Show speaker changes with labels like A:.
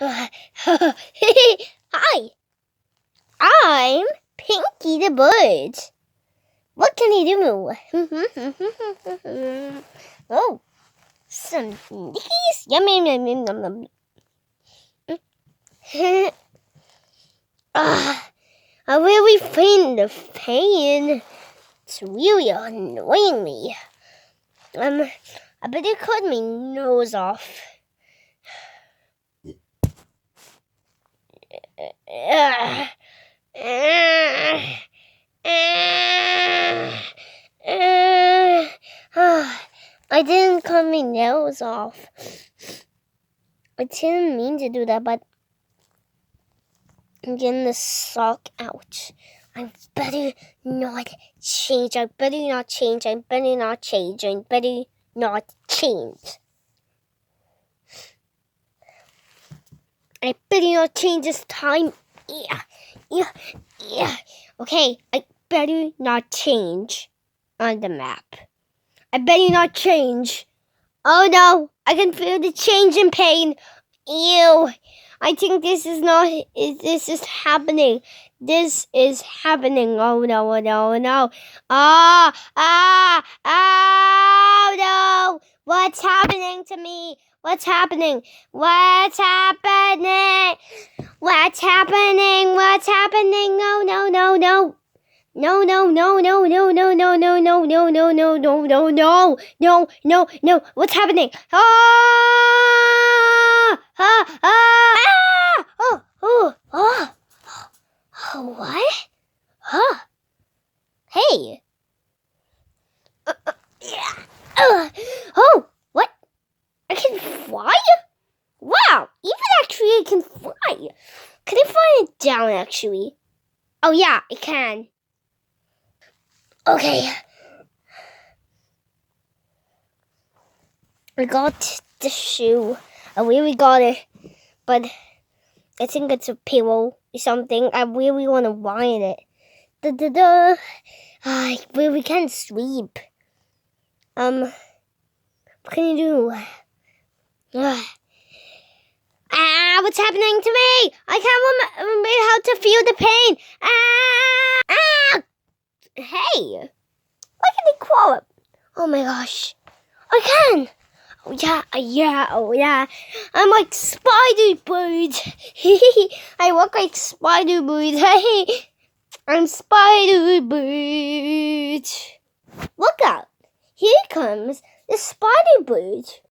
A: Hi, I'm Pinky the bird. What can he do? Oh, some Nickies. Yum, yum, yum, yum, yum, yum. I really feel the pain. It's really annoying me. I better cut my nose off. I didn't cut my nails off. I didn't mean to do that, but I'm getting the sock out. I better not change. I better not change. I better not change. I better not change. I better not change this time. Yeah. Okay, I better not change on the map. I better not change. Oh no, I can feel the change in pain. Ew. I think this is happening. This is happening. Oh no, oh no, oh no. Oh no. What's happening to me? What's happening? What's happening? What's happening? What's happening? No, no, no, no. No, no, no, no, no, no, no, no, no, no, no, no, no, no, no, no, no, no. What's happening? What? Hey. What? I can fly? Wow, even actually I can fly. Can I fly it down actually? Oh yeah, I can. Okay. I got the shoe. I really got it. But I think it's a pillow or something. I really want to ride it. I really can't sleep. What can you do? What's happening to me? I can't remember how to feel the pain. Hey, why can he crawl up? Oh my gosh, I can. Oh yeah. I'm like Spider-Bird. I walk like Spider-Bird. Hey, I'm Spider-Bird. Look out, here comes the Spider-Bird.